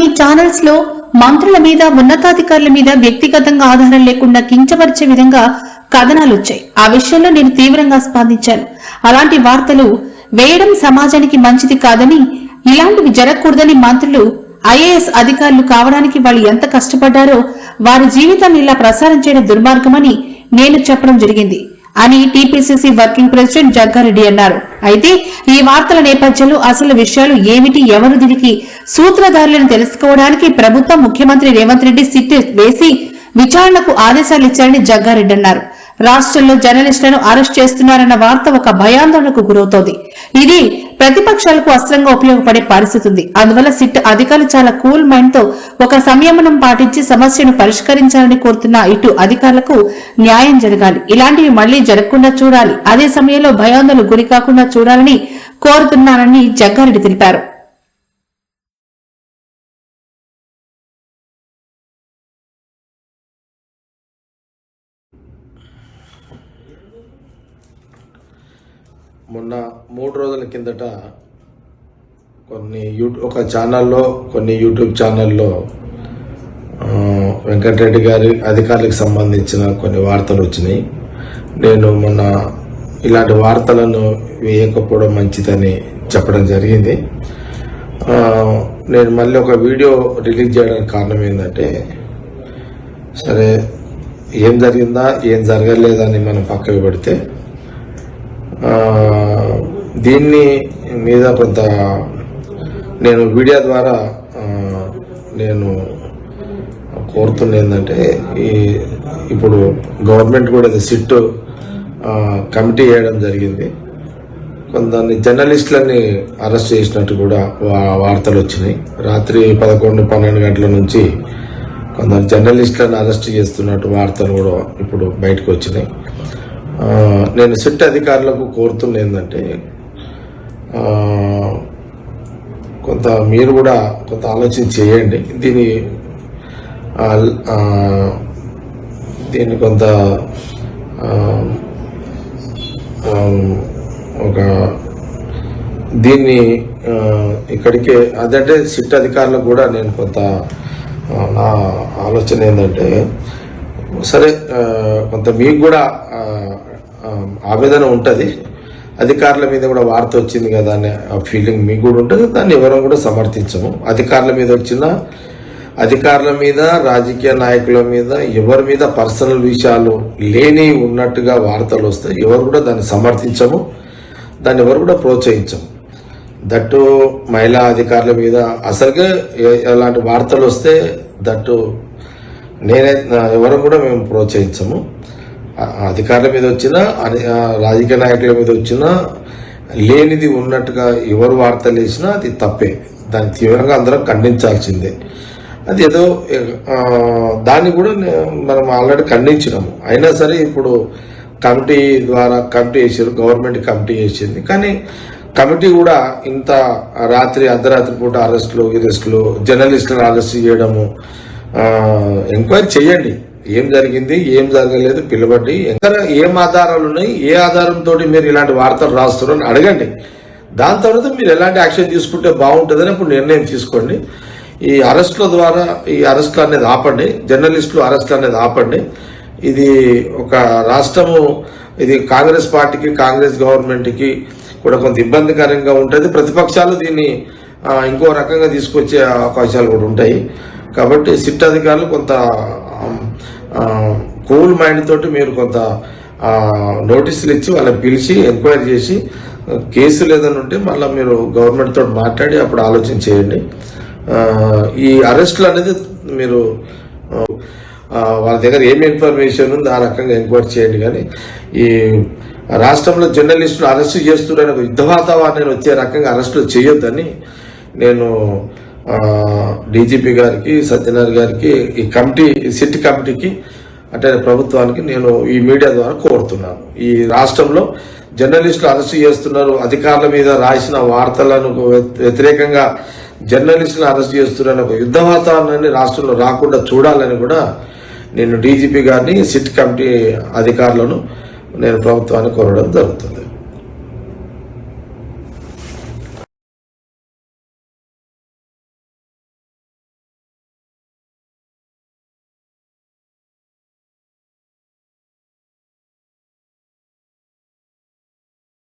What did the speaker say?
కొన్ని ఛానల్స్ లో మంత్రుల మీద ఉన్నతాధికారుల మీద వ్యక్తిగతంగా ఆధారం లేకుండా కించపరిచే విధంగా కథనాలు వచ్చాయి. ఆ విషయంలో నేను తీవ్రంగా స్పందించాను. అలాంటి వార్తలు వేయడం సమాజానికి మంచిది కాదని, ఇలాంటివి జరగకూడదని మంత్రులు ఐఏఎస్ అధికారులు కావడానికి వాళ్ళు ఎంత కష్టపడ్డారో వారి జీవితాన్ని ఇలా ప్రసారం చేయడం దుర్మార్గమని నేను చెప్పడం జరిగింది అని టీపీసీసీ వర్కింగ్ ప్రెసిడెంట్ జగ్గారెడ్డి అన్నారు. అయితే ఈ వార్తల నేపథ్యంలో అసలు విషయాలు ఏమిటి, ఎవరు దీనికి సూత్రధారులను తెలుసుకోవడానికి ప్రభుత్వం ముఖ్యమంత్రి రేవంత్ రెడ్డి సిట్ వేసి విచారణకు ఆదేశాలు ఇచ్చారని జగ్గారెడ్డి అన్నారు. రాష్ట్రంలో జర్నలిస్టులను అరెస్ట్ చేస్తున్నారన్న వార్త ఒక భయాందోళనకు గురవుతోంది. ఇది ప్రతిపక్షాలకు అస్త్రంగా ఉపయోగపడే పరిస్థితి ఉంది. అందువల్ల సిట్ అధికారులు చాలా కూల్ మైండ్ తో ఒక సంయమనం పాటించి సమస్యను పరిష్కరించాలని కోరుతున్న ఇటు అధికారులకు న్యాయం జరగాలి. ఇలాంటివి మళ్లీ జరగకుండా చూడాలి. అదే సమయంలో భయాందోళనకు గురి కాకుండా చూడాలని కోరుతున్నానని జగ్గారెడ్డి తెలిపారు. మొన్న 3 రోజుల కిందట ఒక ఛానల్లో కొన్ని యూట్యూబ్ ఛానల్లో వెంకటరెడ్డి గారి అధికారులకు సంబంధించిన కొన్ని వార్తలు వచ్చినాయి. నేను మొన్న ఇలాంటి వార్తలను వేయకపోవడం మంచిదని చెప్పడం జరిగింది. నేను మళ్ళీ ఒక వీడియో రిలీజ్ చేయడానికి కారణం ఏంటంటే, సరే ఏం జరిగిందా ఏం జరగలేదని మనం పక్కకు పెడితే దీన్ని మీద కొంత నేను వీడియో ద్వారా నేను కోరుతున్న ఏంటంటే, ఇప్పుడు గవర్నమెంట్ కూడా సిట్ కమిటీ వేయడం జరిగింది. కొంతమంది జర్నలిస్టులని అరెస్ట్ చేసినట్టు కూడా వార్తలు వచ్చినాయి. రాత్రి 11-12 గంటల నుంచి కొందరు జర్నలిస్టులను అరెస్ట్ చేస్తున్నట్టు వార్తలు కూడా ఇప్పుడు బయటకు వచ్చినాయి. నేను సిట్ అధికారులకు కోరుతున్న ఏంటంటే, కొంత మీరు కూడా కొంత ఆలోచన చేయండి. దీన్ని కొంత దీన్ని ఇక్కడికే అదంటే సిట్ అధికారులకు కూడా నేను కొంత నా ఆలోచన ఏంటంటే, సరే కొంత మీకు కూడా ఆవేదన ఉంటుంది, అధికారుల మీద కూడా వార్త వచ్చింది కదా అనే ఫీలింగ్ మీకు కూడా ఉంటుంది. దాన్ని ఎవరూ కూడా సమర్థించము. అధికారుల మీద వచ్చిన అధికారుల మీద, రాజకీయ నాయకుల మీద, ఎవరి మీద పర్సనల్ విషయాలు లేని ఉన్నట్టుగా వార్తలు వస్తాయి. ఎవరు కూడా దాన్ని సమర్థించము, దాన్ని ఎవరు కూడా ప్రోత్సహించము. దట్టు మహిళా అధికారుల మీద అసలుగా ఎలాంటి వార్తలు వస్తే దట్టు ఎవరు కూడా మేము ప్రోత్సహించము. అధికారుల మీద వచ్చినా, రాజకీయ నాయకుల మీద వచ్చినా, లేనిది ఉన్నట్టుగా ఎవరు వార్తలు వేసినా అది తప్పే. దాన్ని తీవ్రంగా అందరం ఖండించాల్సిందే. అది ఏదో దాన్ని కూడా మనం ఆల్రెడీ ఖండించినాము. అయినా సరే ఇప్పుడు కమిటీ ద్వారా కమిటీ వేసారు, గవర్నమెంట్ కమిటీ వేసింది. కానీ కమిటీ కూడా ఇంత అర్ధరాత్రి పూట అరెస్టులు జర్నలిస్టులను అరెస్ట్ చేయడము, ఎంక్వైరీ చేయండి. ఏం జరిగింది ఏం జరగలేదు పిలవండి. ఏం ఆధారాలు ఉన్నాయి, ఏ ఆధారంతో మీరు ఇలాంటి వార్తలు రాస్తున్నారని అడగండి. దాని తర్వాత మీరు ఎలాంటి యాక్షన్ తీసుకుంటే బాగుంటుందని ఇప్పుడు నిర్ణయం తీసుకోండి. ఈ అరెస్టుల ద్వారా ఈ అరెస్టులు అనేది ఆపండి, జర్నలిస్టులు అరెస్టులు అనేది ఆపండి. ఇది ఒక రాష్ట్రము, ఇది కాంగ్రెస్ పార్టీకి, కాంగ్రెస్ గవర్నమెంట్కి కూడా కొంత ఇబ్బందికరంగా ఉంటుంది. ప్రతిపక్షాలు దీన్ని ఇంకో రకంగా తీసుకొచ్చే అవకాశాలు కూడా ఉంటాయి. కాబట్టి సిట్ అధికారులు కొంత కూల్ మైండ్ తోటి మీరు కొంత నోటీసులు ఇచ్చి వాళ్ళని పిలిచి ఎంక్వైరీ చేసి కేసులు ఏదైనా ఉంటే మళ్ళీ మీరు గవర్నమెంట్ తోటి మాట్లాడి అప్పుడు ఆలోచన చేయండి. ఈ అరెస్టులు అనేది మీరు వాళ్ళ దగ్గర ఏమి ఇన్ఫర్మేషన్ ఉంది ఆ రకంగా ఎంక్వైరీ చేయండి. కానీ ఈ రాష్ట్రంలో జర్నలిస్టులు అరెస్టు చేస్తున్నారని ఒక యుద్ధ వాతావరణాన్ని వచ్చే రకంగా అరెస్టులు చేయొద్దని నేను డీజీపీ గారికి, సత్యనారాయణ గారికి, ఈ కమిటీ సిట్ కమిటీకి అంటే ప్రభుత్వానికి నేను ఈ మీడియా ద్వారా కోరుతున్నాను. ఈ రాష్ట్రంలో జర్నలిస్టులు అరెస్టు చేస్తున్నారు, అధికారుల మీద రాసిన వార్తలను వ్యతిరేకంగా జర్నలిస్టులను అరెస్ట్ చేస్తున్నారని ఒక యుద్ధ వాతావరణాన్ని రాష్ట్రంలో రాకుండా చూడాలని కూడా నేను డీజీపీ గారిని, సిట్ కమిటీ అధికారులను నేను ప్రభుత్వాన్ని కోరడం జరుగుతుంది.